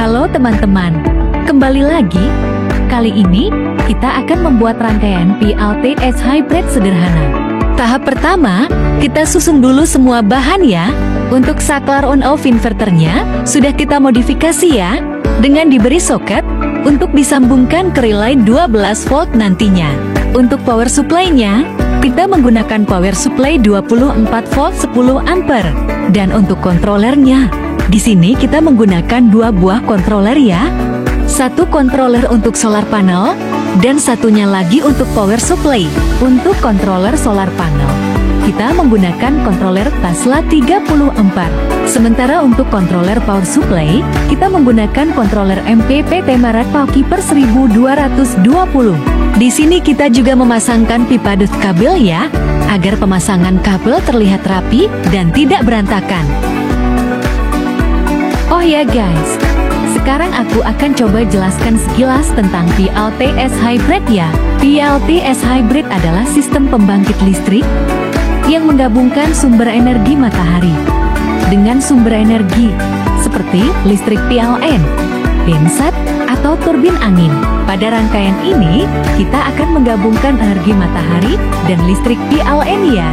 Halo teman-teman, kembali lagi. Kali ini, kita akan membuat rangkaian PLTS hybrid sederhana. Tahap pertama, kita susun dulu semua bahan ya. Untuk saklar on-off inverternya, sudah kita modifikasi ya, dengan diberi soket, untuk disambungkan ke relay 12 volt nantinya. Untuk power supply-nya, kita menggunakan power supply 24 volt 10 ampere. Dan untuk kontrolernya, di sini kita menggunakan 2 buah kontroler ya. Satu kontroler untuk solar panel, dan satunya lagi untuk power supply. Untuk kontroler solar panel, kita menggunakan kontroler Tesla 34. Sementara untuk kontroler power supply, kita menggunakan kontroler MPPT merek Powerkeeper 1220. Di sini kita juga memasangkan pipa dot kabel ya, agar pemasangan kabel terlihat rapi dan tidak berantakan. Oh ya guys, sekarang aku akan coba jelaskan sekilas tentang PLTS hybrid ya. PLTS hybrid adalah sistem pembangkit listrik yang menggabungkan sumber energi matahari dengan sumber energi seperti listrik PLN, genset, atau turbin angin. Pada rangkaian ini, kita akan menggabungkan energi matahari dan listrik PLN ya.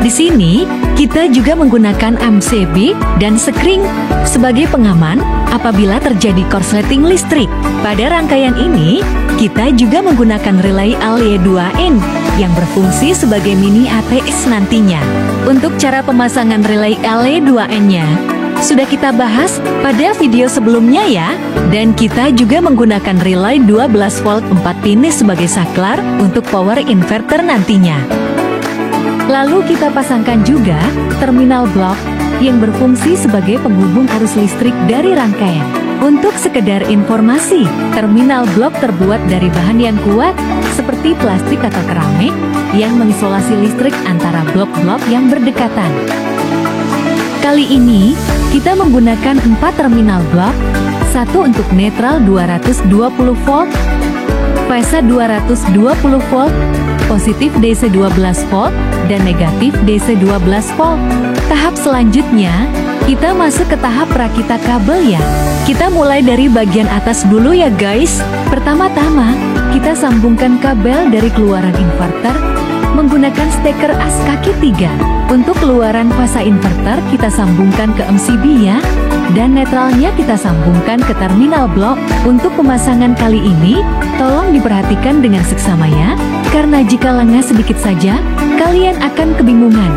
Di sini, kita juga menggunakan MCB dan sekring sebagai pengaman apabila terjadi korsleting listrik. Pada rangkaian ini, kita juga menggunakan relay LE2N yang berfungsi sebagai mini ATS nantinya. Untuk cara pemasangan relay LE2N-nya, sudah kita bahas pada video sebelumnya ya. Dan kita juga menggunakan relay 12 volt 4 pin sebagai saklar untuk power inverter nantinya. Lalu kita pasangkan juga terminal blok yang berfungsi sebagai penghubung arus listrik dari rangkaian. Untuk sekedar informasi, terminal blok terbuat dari bahan yang kuat seperti plastik atau keramik yang mengisolasi listrik antara blok-blok yang berdekatan. Kali ini, kita menggunakan 4 terminal blok, satu untuk netral 220 volt, fase 220 volt, positif DC 12 volt, dan negatif DC 12 volt. Tahap selanjutnya, kita masuk ke tahap rakita kabel ya. Kita mulai dari bagian atas dulu ya guys. Pertama-tama, kita sambungkan kabel dari keluaran inverter menggunakan steker as kaki 3. Untuk keluaran fasa inverter kita sambungkan ke MCB ya. Dan netralnya kita sambungkan ke terminal blok. Untuk pemasangan kali ini, tolong diperhatikan dengan seksama ya, karena jika lengah sedikit saja, kalian akan kebingungan.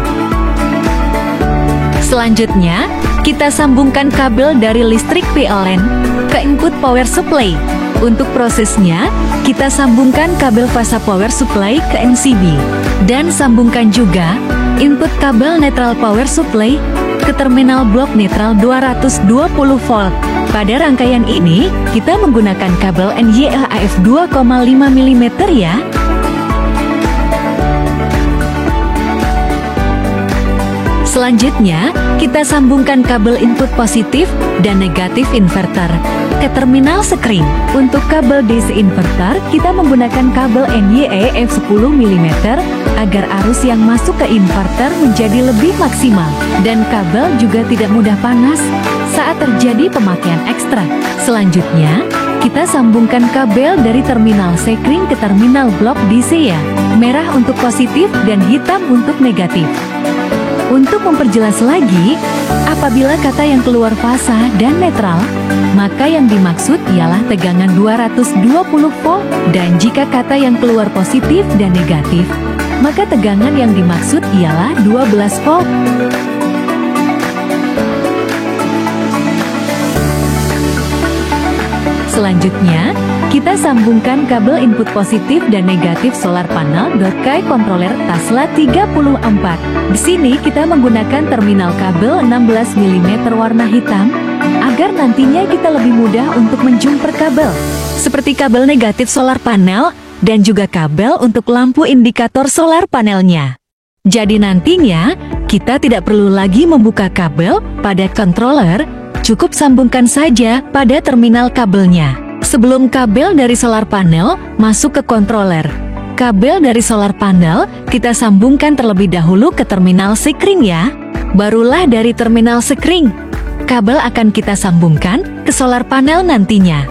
Selanjutnya, kita sambungkan kabel dari listrik PLN ke input power supply. Untuk prosesnya, kita sambungkan kabel fasa power supply ke MCB. Dan sambungkan juga input kabel netral power supply ke terminal blok netral 220 volt. Pada rangkaian ini, kita menggunakan kabel NYLAF 2,5 mm ya. Selanjutnya, kita sambungkan kabel input positif dan negatif inverter ke terminal sekring. Untuk kabel DC inverter, kita menggunakan kabel NYEF 10 mm agar arus yang masuk ke inverter menjadi lebih maksimal. Dan kabel juga tidak mudah panas saat terjadi pemakaian ekstra. Selanjutnya, kita sambungkan kabel dari terminal sekring ke terminal blok DC ya. Merah untuk positif dan hitam untuk negatif. Untuk memperjelas lagi, apabila kata yang keluar fasa dan netral, maka yang dimaksud ialah tegangan 220 volt, dan jika kata yang keluar positif dan negatif, maka tegangan yang dimaksud ialah 12 volt. Selanjutnya, kita sambungkan kabel input positif dan negatif solar panel ke kontroler Tesla 34. Di sini kita menggunakan terminal kabel 16 mm warna hitam agar nantinya kita lebih mudah untuk menjumper kabel. Seperti kabel negatif solar panel dan juga kabel untuk lampu indikator solar panelnya. Jadi nantinya kita tidak perlu lagi membuka kabel pada controller, cukup sambungkan saja pada terminal kabelnya. Sebelum kabel dari solar panel masuk ke controller, Kabel dari solar panel kita sambungkan terlebih dahulu ke terminal sekring ya. Barulah dari terminal sekring, kabel akan kita sambungkan ke solar panel nantinya.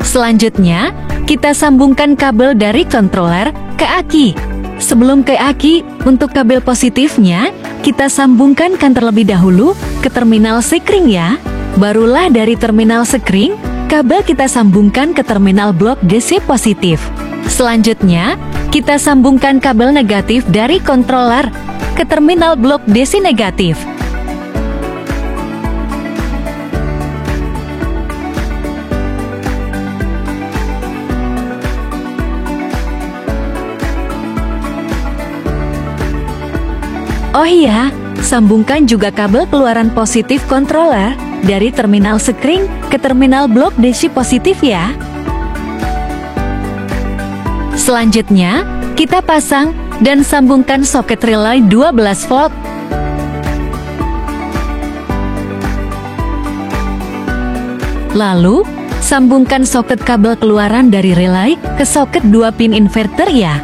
Selanjutnya, kita sambungkan kabel dari controller ke aki. Sebelum ke aki, untuk kabel positifnya, kita sambungkan terlebih dahulu ke terminal sekring ya. Barulah dari terminal sekring, kabel kita sambungkan ke terminal blok DC positif. Selanjutnya, kita sambungkan kabel negatif dari controller ke terminal blok DC negatif. Oh iya, sambungkan juga kabel keluaran positif controller dari terminal sekring ke terminal blok DC positif ya. Selanjutnya, kita pasang dan sambungkan soket relay 12 volt. Lalu, sambungkan soket kabel keluaran dari relay ke soket 2 pin inverter ya.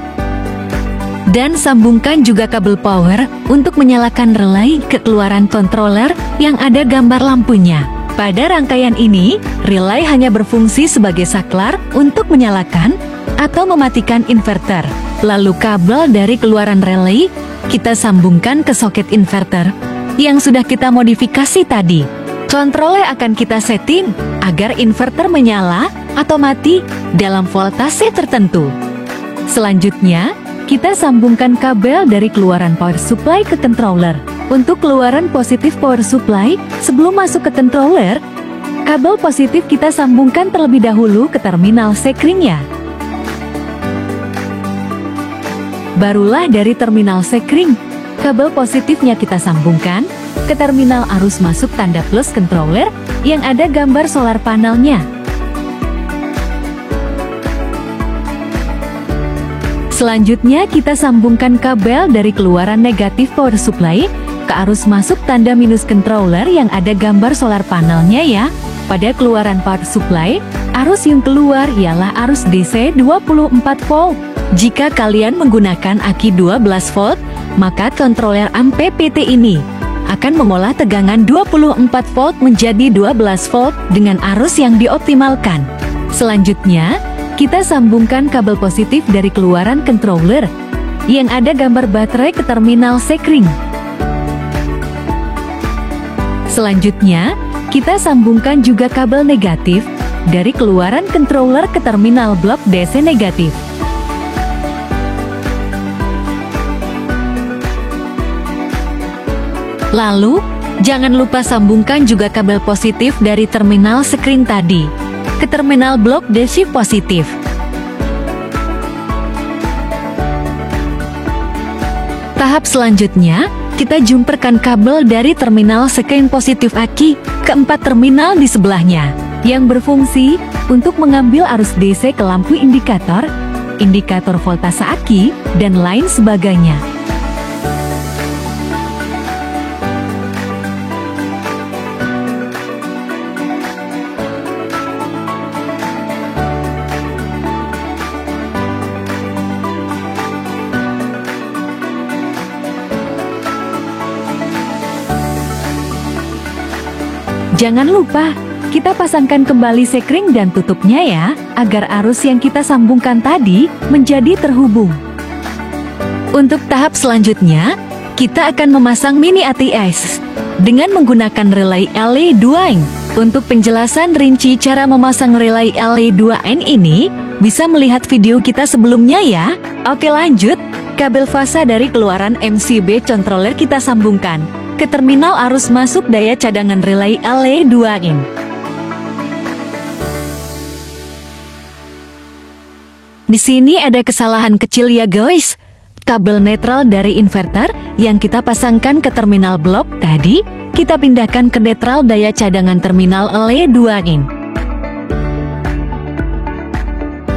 Dan sambungkan juga kabel power untuk menyalakan relay ke keluaran controller yang ada gambar lampunya. Pada rangkaian ini, relay hanya berfungsi sebagai saklar untuk menyalakan atau mematikan inverter. Lalu kabel dari keluaran relay kita sambungkan ke soket inverter yang sudah kita modifikasi tadi. Controller akan kita setting agar inverter menyala atau mati dalam voltase tertentu. Selanjutnya, kita sambungkan kabel dari keluaran power supply ke controller. Untuk keluaran positif power supply, sebelum masuk ke controller, kabel positif kita sambungkan terlebih dahulu ke terminal sekringnya. Barulah dari terminal sekring, kabel positifnya kita sambungkan ke terminal arus masuk tanda plus controller yang ada gambar solar panelnya. Selanjutnya kita sambungkan kabel dari keluaran negatif power supply ke arus masuk tanda minus controller yang ada gambar solar panelnya ya. Pada keluaran power supply, arus yang keluar ialah arus DC 24 volt. Jika kalian menggunakan aki 12 volt, maka controller MPPT ini akan mengolah tegangan 24 volt menjadi 12 volt dengan arus yang dioptimalkan. Selanjutnya, kita sambungkan kabel positif dari keluaran controller yang ada gambar baterai ke terminal sekring. Selanjutnya, kita sambungkan juga kabel negatif dari keluaran controller ke terminal blok DC negatif. Lalu, jangan lupa sambungkan juga kabel positif dari terminal sekring tadi ke terminal blok DC positif. Tahap selanjutnya, kita jumperkan kabel dari terminal sekring positif aki ke 4 terminal di sebelahnya, yang berfungsi untuk mengambil arus DC ke lampu indikator, indikator voltase aki, dan lain sebagainya. Jangan lupa, kita pasangkan kembali sekring dan tutupnya ya, agar arus yang kita sambungkan tadi menjadi terhubung. Untuk tahap selanjutnya, kita akan memasang mini ATS dengan menggunakan relay LE2N. Untuk penjelasan rinci cara memasang relay LE2N ini, bisa melihat video kita sebelumnya ya. Oke lanjut, kabel fasa dari keluaran MCB controller kita sambungkan ke terminal arus masuk daya cadangan relay LE2N. Di sini ada kesalahan kecil ya guys. Kabel netral dari inverter yang kita pasangkan ke terminal blok tadi, kita pindahkan ke netral daya cadangan terminal LE2N.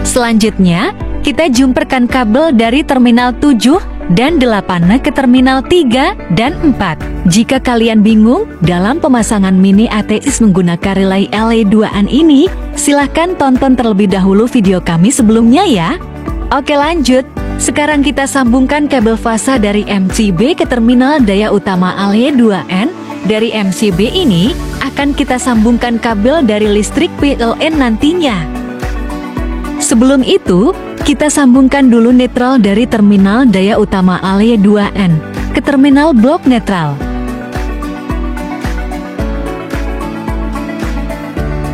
Selanjutnya, kita jumperkan kabel dari terminal 7 dan 8 ke terminal 3 dan 4. Jika kalian bingung dalam pemasangan mini ATS menggunakan relay LE2N ini, silahkan tonton terlebih dahulu video kami sebelumnya ya. Oke lanjut, sekarang kita sambungkan kabel fasa dari MCB ke terminal daya utama LE2N. Dari MCB ini akan kita sambungkan kabel dari listrik PLN nantinya. Sebelum itu, kita sambungkan dulu netral dari terminal daya utama LE2N ke terminal blok netral.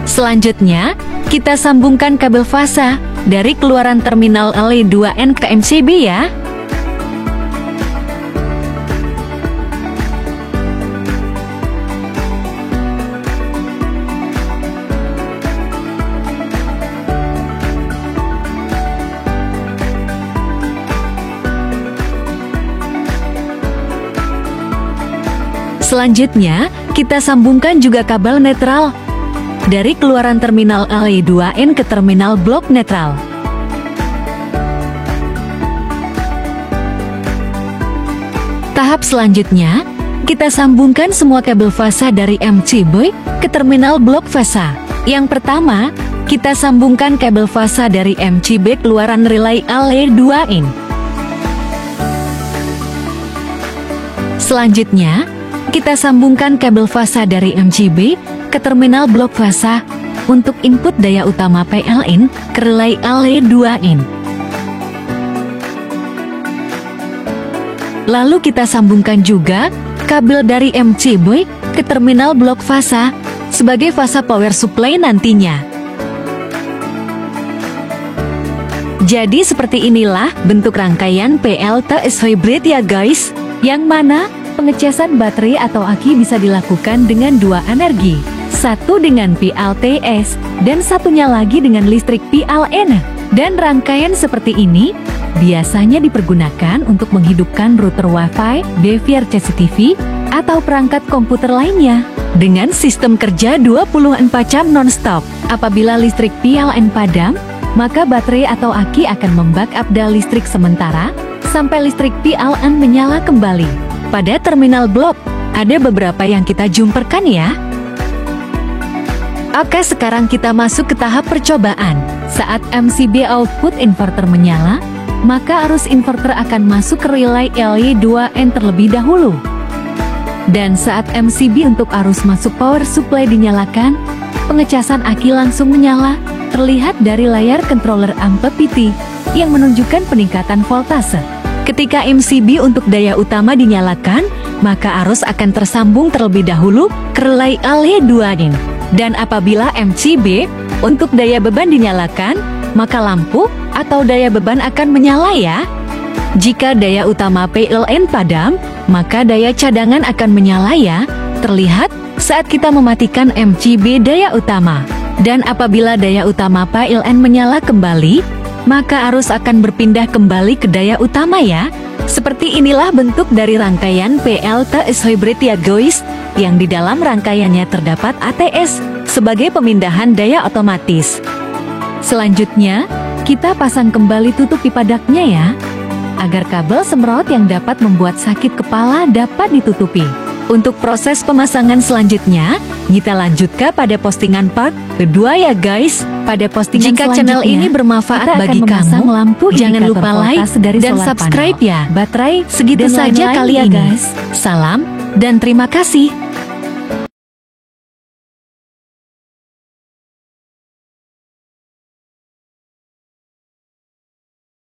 Selanjutnya, kita sambungkan kabel fasa dari keluaran terminal LE2N ke MCB ya. Selanjutnya, kita sambungkan juga kabel netral dari keluaran terminal LE2N ke terminal blok netral. Tahap selanjutnya, kita sambungkan semua kabel fasa dari MCB ke terminal blok fasa. Yang pertama, kita sambungkan kabel fasa dari MCB keluaran relay LE2N. Selanjutnya, kita sambungkan kabel fasa dari MCB ke terminal blok fasa untuk input daya utama PLN ke relay LE2N. Lalu kita sambungkan juga kabel dari MCB ke terminal blok fasa sebagai fasa power supply nantinya. Jadi seperti inilah bentuk rangkaian PLTS hybrid ya guys, yang mana pengecasan baterai atau aki bisa dilakukan dengan dua energi, satu dengan PLTS dan satunya lagi dengan listrik PLN. Dan rangkaian seperti ini biasanya dipergunakan untuk menghidupkan router Wi-Fi, DVR CCTV, atau perangkat komputer lainnya dengan sistem kerja 24 jam non-stop. Apabila listrik PLN padam, maka baterai atau aki akan membackup daya listrik sementara sampai listrik PLN menyala kembali. Pada terminal blok, ada beberapa yang kita jumperkan ya. Oke, sekarang kita masuk ke tahap percobaan. Saat MCB output inverter menyala, maka arus inverter akan masuk ke relay LE2N terlebih dahulu. Dan saat MCB untuk arus masuk power supply dinyalakan, pengecasan aki langsung menyala, terlihat dari layar controller MPPT yang menunjukkan peningkatan voltase. Ketika MCB untuk daya utama dinyalakan, maka arus akan tersambung terlebih dahulu ke relay LE2N. Dan apabila MCB untuk daya beban dinyalakan, maka lampu atau daya beban akan menyala ya. Jika daya utama PLN padam, maka daya cadangan akan menyala ya, terlihat saat kita mematikan MCB daya utama. Dan apabila daya utama PLN menyala kembali, maka arus akan berpindah kembali ke daya utama ya. Seperti inilah bentuk dari rangkaian PLTS hybrid ya guys, yang di dalam rangkaiannya terdapat ATS sebagai pemindahan daya otomatis. Selanjutnya, kita pasang kembali tutup pipa daknya ya, agar kabel semprot yang dapat membuat sakit kepala dapat ditutupi. Untuk proses pemasangan selanjutnya, kita lanjutkan pada postingan part kedua ya guys. Pada postingan jika channel ini bermanfaat bagi kamu, lampu jangan lupa like dan subscribe ya. Baterai segitu saja kali ya guys. Salam dan terima kasih.